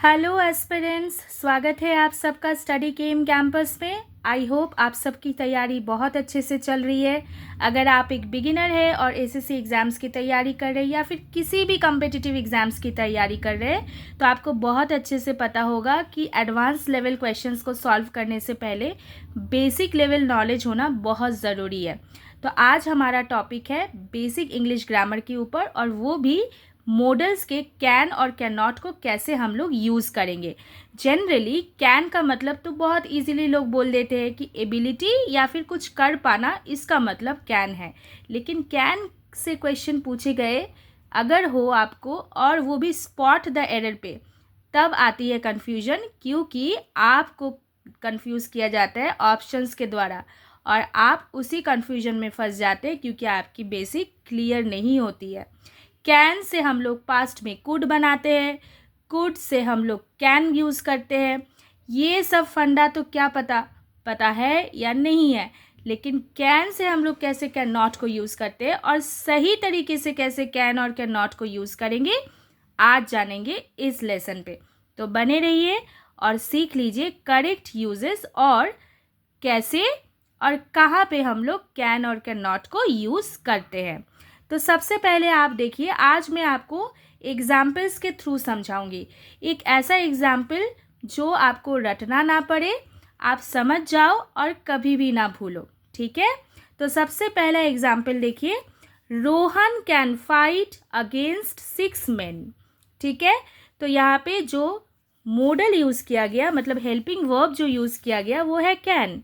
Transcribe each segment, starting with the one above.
Hello aspirants, स्वागत है आप सबका स्टडी केम कैंपस में। आई होप आप सबकी तैयारी बहुत अच्छे से चल रही है। अगर आप एक बिगिनर है और एसएससी एग्ज़ाम्स की तैयारी कर रहे हैं या फिर किसी भी कम्पिटिटिव एग्ज़ाम्स की तैयारी कर रहे हैं तो आपको बहुत अच्छे से पता होगा कि एडवांस लेवल क्वेश्चंस को सॉल्व करने से पहले बेसिक लेवल नॉलेज होना बहुत ज़रूरी है। तो आज हमारा टॉपिक है बेसिक इंग्लिश ग्रामर के ऊपर, और वो भी मॉडल्स के कैन और कैन नॉट को कैसे हम लोग यूज़ करेंगे। जनरली कैन का मतलब तो बहुत इजीली लोग बोल देते हैं कि एबिलिटी या फिर कुछ कर पाना, इसका मतलब कैन है। लेकिन कैन से क्वेश्चन पूछे गए अगर हो आपको, और वो भी स्पॉट द एरर पे, तब आती है कन्फ्यूजन, क्योंकि आपको कन्फ्यूज़ किया जाता है ऑप्शंस के द्वारा और आप उसी कन्फ्यूजन में फंस जाते हैं क्योंकि आपकी बेसिक क्लियर नहीं होती है। कैन से हम लोग पास्ट में कुड बनाते हैं, कुड से हम लोग कैन यूज़ करते हैं। ये सब फंडा तो क्या पता है या नहीं है, लेकिन कैन से हम लोग कैसे कैन नॉट को यूज़ करते हैं और सही तरीके से कैसे कैन और कैन नॉट को यूज़ करेंगे आज जानेंगे इस लेसन पे। तो बने रहिए और सीख लीजिए करेक्ट यूजेस और कैसे और कहाँ पे हम लोग कैन और कैन नॉट को यूज़ करते हैं। तो सबसे पहले आप देखिए, आज मैं आपको एग्जाम्पल्स के थ्रू समझाऊंगी। एक ऐसा एग्जाम्पल जो आपको रटना ना पड़े, आप समझ जाओ और कभी भी ना भूलो, ठीक है। तो सबसे पहला एग्जाम्पल देखिए, Rohan can fight against 6 men। ठीक है, तो यहाँ पे जो मॉडल यूज़ किया गया, मतलब हेल्पिंग वर्ब जो यूज़ किया गया वो है कैन।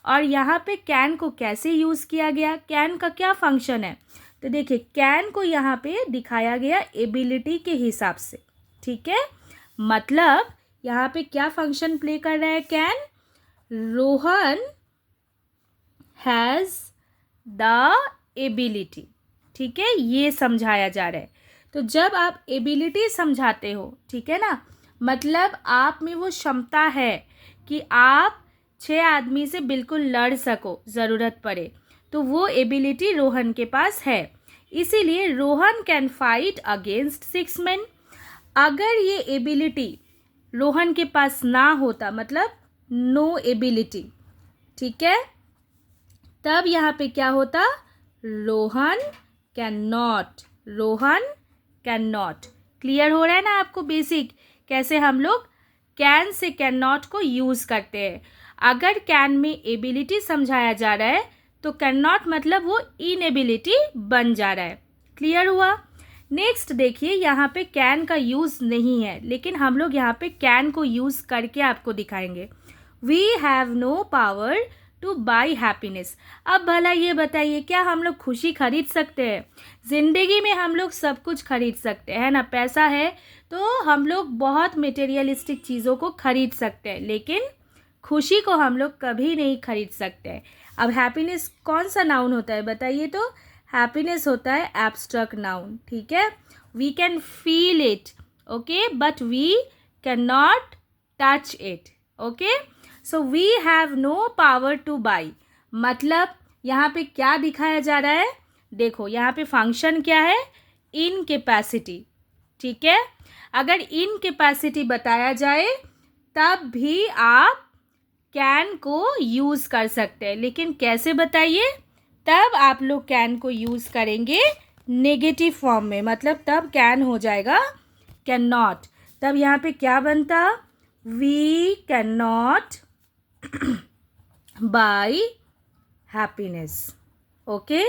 और यहाँ पे कैन को कैसे यूज़ किया गया, कैन का क्या फंक्शन है, तो देखिए कैन को यहाँ पे दिखाया गया एबिलिटी के हिसाब से। ठीक है, मतलब यहाँ पे क्या फंक्शन प्ले कर रहा है can, Rohan has the ability. ठीक है, ये समझाया जा रहा है। तो जब आप एबिलिटी समझाते हो, ठीक है ना, मतलब आप में वो क्षमता है कि आप 6 आदमी से बिल्कुल लड़ सको ज़रूरत पड़े, तो वो एबिलिटी रोहन के पास है। इसीलिए Rohan can fight against 6 men। अगर ये एबिलिटी रोहन के पास ना होता, मतलब नो एबिलिटी, ठीक है, तब यहाँ पे क्या होता, Rohan can not, Rohan can not. Clear हो रहा है ना आपको बेसिक, कैसे हम लोग कैन से कैन नॉट को यूज़ करते हैं। अगर कैन में एबिलिटी समझाया जा रहा है तो कैन नॉट मतलब वो इनएबिलिटी बन जा रहा है। क्लियर हुआ। नेक्स्ट देखिए, यहाँ पे कैन का यूज़ नहीं है, लेकिन हम लोग यहाँ पे कैन को यूज़ करके आपको दिखाएंगे। We have no power to buy happiness. अब भला ये बताइए, क्या हम लोग खुशी खरीद सकते हैं? ज़िंदगी में हम लोग सब कुछ खरीद सकते हैं ना, पैसा है तो हम लोग बहुत मटेरियलिस्टिक चीज़ों को खरीद सकते हैं, लेकिन खुशी को हम लोग कभी नहीं खरीद सकते हैं। अब हैप्पीनेस कौन सा नाउन होता है बताइए, तो हैप्पीनेस होता है एब्स्ट्रैक्ट नाउन। ठीक है, we can feel it, okay, but we can not touch it. Okay, so we have no power to buy, मतलब यहाँ पे क्या दिखाया जा रहा है, देखो यहाँ पे फंक्शन क्या है, इनकेपेसिटी। ठीक है, अगर इनकेपेसिटी बताया जाए तब भी आप कैन को यूज़ कर सकते हैं, लेकिन कैसे बताइए, तब आप लोग कैन को यूज़ करेंगे नेगेटिव फॉर्म में, मतलब तब कैन हो जाएगा कैन नॉट। तब यहाँ पे क्या बनता, we can not buy happiness. Okay,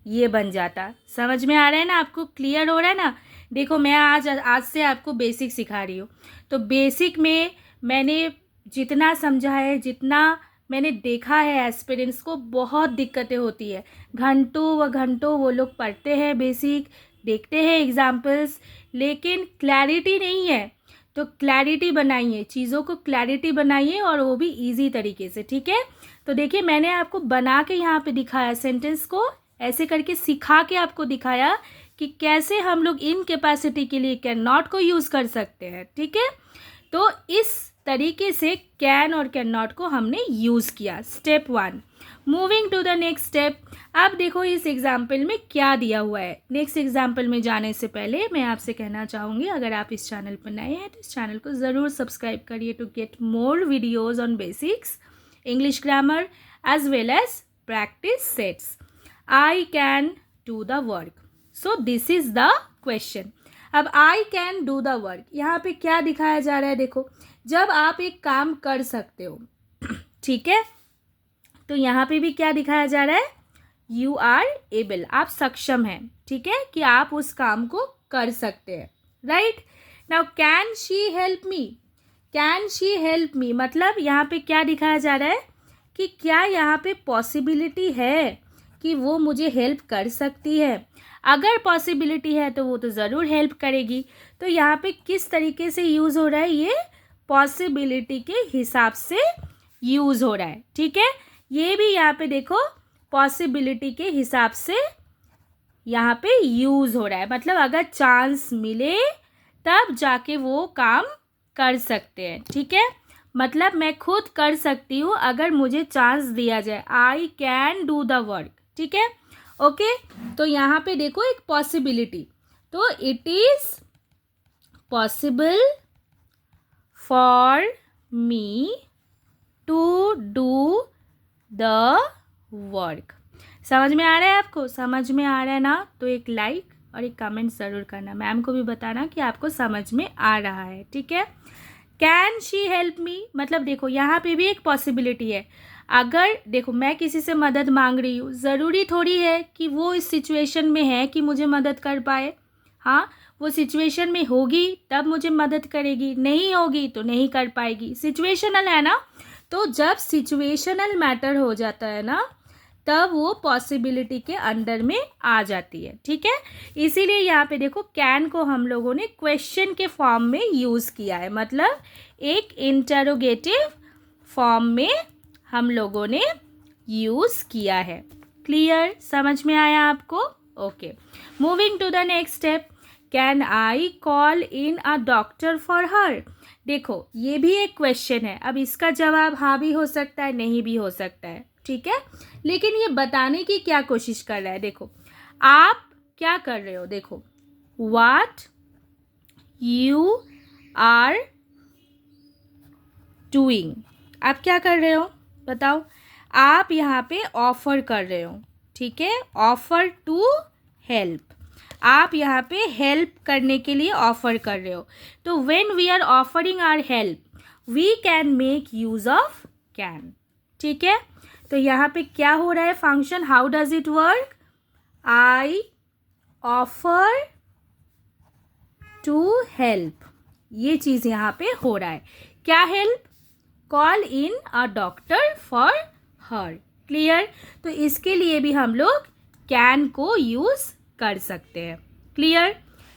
ये बन जाता। समझ में आ रहा है ना आपको, क्लियर हो रहा है ना। देखो मैं आज से आपको बेसिक सिखा रही हूँ, तो बेसिक में मैंने जितना समझा है, जितना मैंने देखा है एस्पिरेंट्स को बहुत दिक्कतें होती है, घंटों व घंटों वो लोग पढ़ते हैं बेसिक, देखते हैं एग्जाम्पल्स, लेकिन क्लैरिटी नहीं है। तो क्लैरिटी बनाइए, चीज़ों को क्लैरिटी बनाइए, और वो भी इजी तरीके से। ठीक है, तो देखिए मैंने आपको बना के यहाँ पे दिखाया, सेंटेंस को ऐसे करके सिखा के आपको दिखाया कि कैसे हम लोग इन कैपेसिटी के लिए कैन नॉट को यूज़ कर सकते हैं। ठीक है, तो इस तरीके से कैन और कैन नॉट को हमने यूज़ किया। Step 1। Moving to the next step. अब देखो इस एग्जाम्पल में क्या दिया हुआ है। नेक्स्ट एग्जाम्पल में जाने से पहले मैं आपसे कहना चाहूँगी, अगर आप इस चैनल पर नए हैं तो इस चैनल को ज़रूर सब्सक्राइब करिए to get more videos on basics English grammar as well as practice sets. I can do the work, so this is the question. अब I can do the work, यहाँ पे क्या दिखाया जा रहा है? देखो, जब आप एक काम कर सकते हो, ठीक है, तो यहाँ पे भी क्या दिखाया जा रहा है? यू आर एबल, आप सक्षम हैं, ठीक है, कि आप उस काम को कर सकते हैं, right. Now can she help me, can she help me मतलब यहाँ पे क्या दिखाया जा रहा है कि क्या यहाँ पे पॉसिबिलिटी है कि वो मुझे हेल्प कर सकती है। अगर पॉसिबिलिटी है तो वो तो ज़रूर हेल्प करेगी। तो यहाँ पे किस तरीके से यूज़ हो रहा है? ये पॉसिबिलिटी के हिसाब से यूज़ हो रहा है, ठीक है। ये भी यहाँ पे देखो पॉसिबिलिटी के हिसाब से यहाँ पे यूज़ हो रहा है, मतलब अगर चांस मिले तब जाके वो काम कर सकते हैं, ठीक है। मतलब मैं खुद कर सकती हूँ अगर मुझे चांस दिया जाए। आई कैन डू द वर्क, ठीक है, ओके। तो यहाँ पे देखो एक पॉसिबिलिटी, तो it is possible for me to do the work. समझ में आ रहा है आपको? समझ में आ रहा है ना? तो एक लाइक और एक कमेंट ज़रूर करना, मैम को भी बताना कि आपको समझ में आ रहा है, ठीक है। कैन शी हेल्प मी मतलब देखो यहाँ पे भी एक पॉसिबिलिटी है। अगर देखो मैं किसी से मदद मांग रही हूँ, ज़रूरी थोड़ी है कि वो इस सिचुएशन में है कि मुझे मदद कर पाए। हाँ, वो सिचुएशन में होगी तब मुझे मदद करेगी, नहीं होगी तो नहीं कर पाएगी। सिचुएशनल है ना, तो जब सिचुएशनल मैटर हो जाता है ना, तब वो पॉसिबिलिटी के अंडर में आ जाती है, ठीक है। इसीलिए यहाँ पे देखो कैन को हम लोगों ने क्वेश्चन के फॉर्म में यूज़ किया है, मतलब एक इंटरोगेटिव फॉर्म में हम लोगों ने यूज़ किया है। क्लियर? समझ में आया आपको? Okay, moving to the next step. Can I call in a doctor for her. देखो ये भी एक क्वेश्चन है। अब इसका जवाब हाँ भी हो सकता है, नहीं भी हो सकता है, ठीक है, लेकिन ये बताने की क्या कोशिश कर रहा है। देखो आप क्या कर रहे हो, देखो व्हाट यू आर डूइंग, आप क्या कर रहे हो बताओ। आप यहाँ पे ऑफर कर रहे हो, ठीक है, ऑफर टू हेल्प, आप यहाँ पे हेल्प करने के लिए ऑफर कर रहे हो। तो when we are offering our help we can make use of can, ठीक है। तो यहाँ पे क्या हो रहा है function, how does it work? I offer to help, ये चीज़ यहाँ पे हो रहा है। क्या help? Call in a doctor for her. Clear? तो इसके लिए भी हम लोग कैन को यूज़ कर सकते हैं। क्लियर?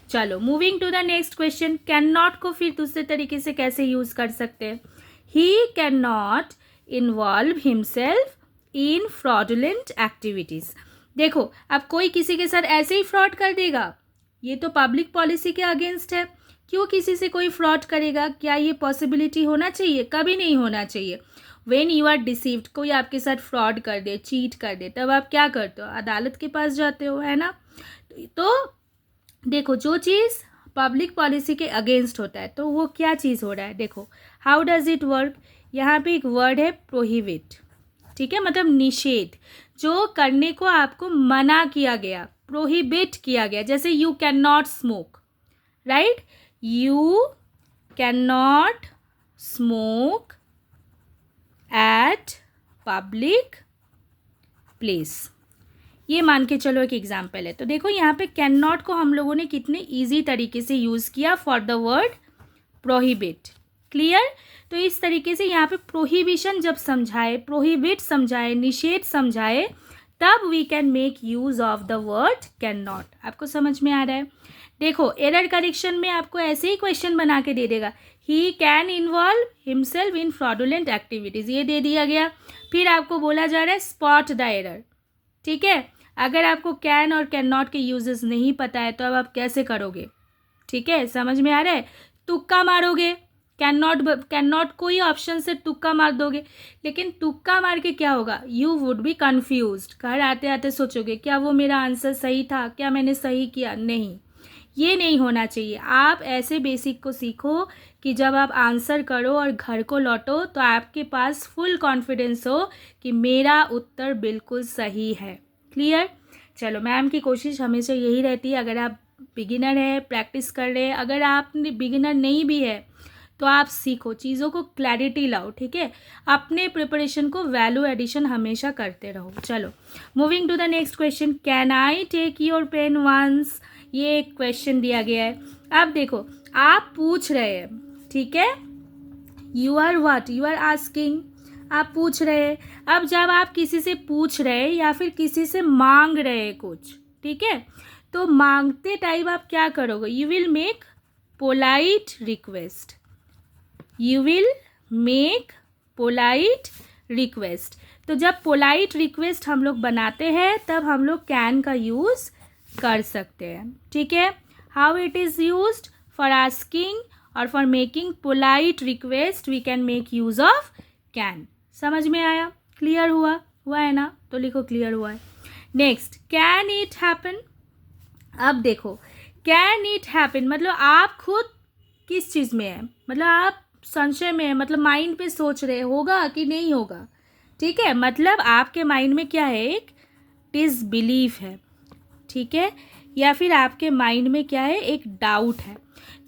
चलो moving to the next question. Can not को फिर दूसरे तरीके से कैसे यूज़ कर सकते हैं? He can not involve himself in fraudulent activities. देखो अब कोई किसी के साथ ऐसे ही फ्रॉड कर देगा, ये तो पब्लिक पॉलिसी के अगेंस्ट है। क्यों किसी से कोई फ्रॉड करेगा? क्या ये पॉसिबिलिटी होना चाहिए? कभी नहीं होना चाहिए। व्हेन यू आर डिसीव्ड, कोई आपके साथ फ्रॉड कर दे, चीट कर दे, तब आप क्या करते हो? अदालत के पास जाते हो, है ना। तो देखो जो चीज़ पब्लिक पॉलिसी के अगेंस्ट होता है तो वो क्या चीज़ हो रहा है? देखो हाउ डज इट वर्क, यहाँ पे एक वर्ड है प्रोहिबिट, ठीक है, मतलब निषेध, जो करने को आपको मना किया गया, प्रोहिबिट किया गया। जैसे you can not smoke, right, you can not smoke eight public place, ये मान के चलो एक एग्जाम्पल है। तो देखो यहाँ पे कैन नॉट को हम लोगों ने कितने इजी तरीके से यूज़ किया for the word prohibit. Clear? तो इस तरीके से यहाँ पे प्रोहिबिशन जब समझाए, प्रोहिबिट समझाए, निषेध समझाए, तब we can make use of the word can not. आपको समझ में आ रहा है? देखो एरर करेक्शन में आपको ऐसे ही क्वेश्चन बना के दे देगा, he can involve himself in fraudulent activities, ये दे दिया गया। फिर आपको बोला जा रहा है स्पॉट द एरर, ठीक है। अगर आपको कैन और कैन नॉट के यूजेस नहीं पता है तो अब आप कैसे करोगे? ठीक है, समझ में आ रहा है? तुक्का मारोगे, कैन नॉट कोई ऑप्शन से तुक्का मार दोगे, लेकिन तुक्का मार के क्या होगा, यू वुड बी कन्फ्यूज्ड। घर आते आते सोचोगे क्या वो मेरा आंसर सही था, क्या मैंने सही किया, नहीं, ये नहीं होना चाहिए। आप ऐसे बेसिक को सीखो कि जब आप आंसर करो और घर को लौटो तो आपके पास फुल कॉन्फिडेंस हो कि मेरा उत्तर बिल्कुल सही है। क्लियर? चलो, मैम की कोशिश हमेशा यही रहती है, अगर आप बिगिनर है, प्रैक्टिस कर रहे हैं, अगर आप बिगिनर नहीं भी है तो आप सीखो, चीज़ों को क्लैरिटी लाओ, ठीक है। अपने प्रिपरेशन को वैल्यू एडिशन हमेशा करते रहो। चलो, moving to the next question, can I take your pen once, ये एक क्वेश्चन दिया गया है। अब देखो, आप पूछ रहे हैं, ठीक है, you are what, you are asking, आप पूछ रहे हैं। अब जब आप किसी से पूछ रहे हैं या फिर किसी से मांग रहे हैं कुछ, ठीक है, तो मांगते टाइम आप क्या करोगे, you will make polite request, you will make polite request. तो जब पोलाइट रिक्वेस्ट हम लोग बनाते हैं तब हम लोग कैन का यूज़ कर सकते हैं, ठीक है। How it is used, for asking और for making polite request we can make use of can. समझ में आया? क्लियर हुआ है ना? तो लिखो क्लियर हुआ है। Next, can it happen. अब देखो, कैन इट हैपन मतलब आप खुद किस चीज़ में है, मतलब आप संशय में है, मतलब माइंड पे सोच रहे होगा कि नहीं होगा, ठीक है। मतलब आपके माइंड में क्या है, एक डिसबिलीफ है, ठीक है, या फिर आपके माइंड में क्या है, एक डाउट है।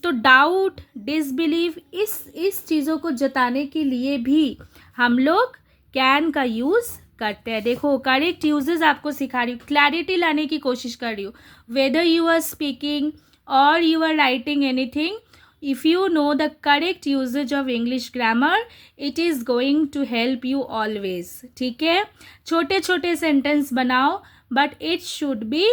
तो डाउट, डिसबिलीफ, इस चीज़ों को जताने के लिए भी हम लोग कैन का यूज़ करते हैं। देखो, करेक्ट यूजेस आपको सिखा रही हूँ, क्लैरिटी लाने की कोशिश कर रही हूँ। वेदर यू आर स्पीकिंग और you are writing anything, if you know the correct usage of English grammar, it is going to help you always, ठीक है। छोटे छोटे सेंटेंस बनाओ, but it should be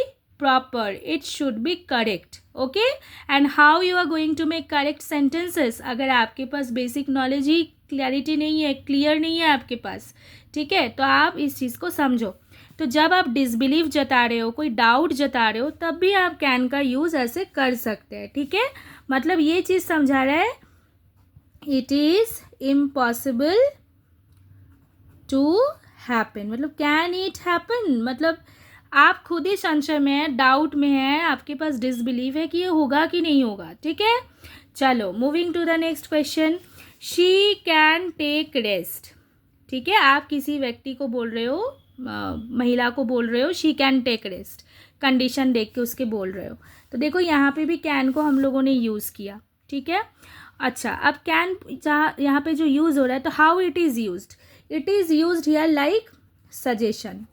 proper, it should be correct, okay। and how you are going to make correct sentences, अगर आपके पास basic knowledge ही clarity नहीं है, clear नहीं है आपके पास, ठीक है, तो आप इस चीज़ को समझो। तो जब आप डिसबिलीव जता रहे हो, कोई डाउट जता रहे हो, तब भी आप कैन का यूज़ ऐसे कर सकते हैं, ठीक है। मतलब ये चीज़ समझा रहा है, it is impossible to happen, मतलब कैन इट हैपन, मतलब आप खुद ही संशय में है, डाउट में है, आपके पास डिसबिलीव है कि ये होगा कि नहीं होगा, ठीक है। चलो, moving to the next question, she can take rest, ठीक है। आप किसी व्यक्ति को बोल रहे हो, महिला को बोल रहे हो, she can take rest, condition देख के उसके बोल रहे हो। तो देखो, यहाँ पे भी कैन को हम लोगों ने यूज़ किया, ठीक है। अच्छा, अब कैन जहाँ यहाँ पे जो यूज़ हो रहा है, तो how it is used, it is used here like suggestion,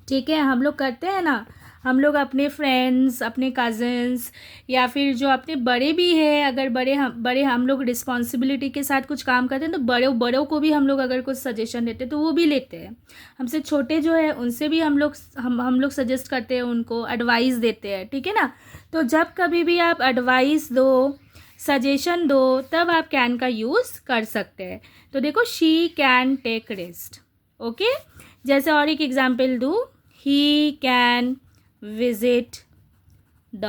ठीक है। हम लोग करते हैं ना, हम लोग अपने फ्रेंड्स, अपने कज़न्स, या फिर जो अपने बड़े भी हैं, अगर बड़े हम लोग रिस्पॉन्सिबिलिटी के साथ कुछ काम करते हैं तो बड़ों को भी हम लोग अगर कुछ सजेशन देते हैं तो वो भी लेते हैं। हमसे छोटे जो है उनसे भी हम लोग सजेस्ट करते हैं, उनको एडवाइस देते हैं, ठीक है ना। तो जब कभी भी आप एडवाइस दो, सजेशन दो, तब आप कैन का यूज़ कर सकते हैं। तो देखो, she can take rest, okay. जैसे और एक एग्जाम्पल दूँ, he can visit the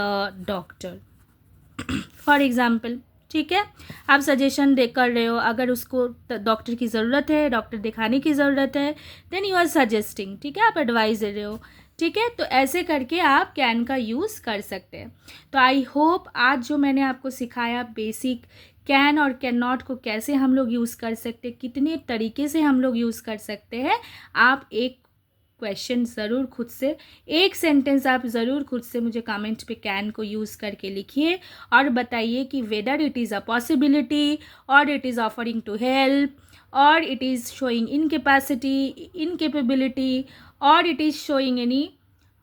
doctor, for example, ठीक है। आप सजेशन दे कर रहे हो, अगर उसको डॉक्टर की ज़रूरत है, डॉक्टर दिखाने की ज़रूरत है, देन यू आर सजेस्टिंग, ठीक है, आप एडवाइस दे रहे हो, ठीक है। तो ऐसे करके आप कैन का यूज़ कर सकते हैं। तो आई होप आज जो मैंने आपको सिखाया बेसिक कैन और कैन नॉट को कैसे हम लोग यूज़ कर सकते, कितने तरीके से हम लोग यूज़ कर सकते हैं, आप एक क्वेश्चन ज़रूर खुद से, एक सेंटेंस आप ज़रूर खुद से मुझे कमेंट पे कैन को यूज़ करके लिखिए और बताइए कि whether it is a possibility और it is offering to help और it is showing incapacity, incapability, और it is showing any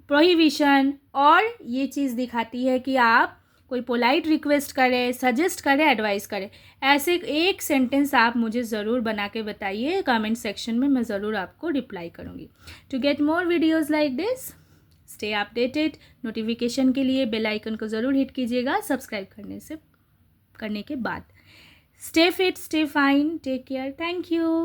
prohibition, और ये चीज़ दिखाती है कि आप कोई पोलाइट रिक्वेस्ट करें, सजेस्ट करें, एडवाइस करें। ऐसे एक सेंटेंस आप मुझे ज़रूर बना के बताइए कमेंट सेक्शन में, मैं ज़रूर आपको रिप्लाई करूँगी। To get more videos like this, stay updated. Notification के लिए बेल आइकन को ज़रूर हिट कीजिएगा सब्सक्राइब करने के बाद। Stay fit, stay fine, take care, thank you.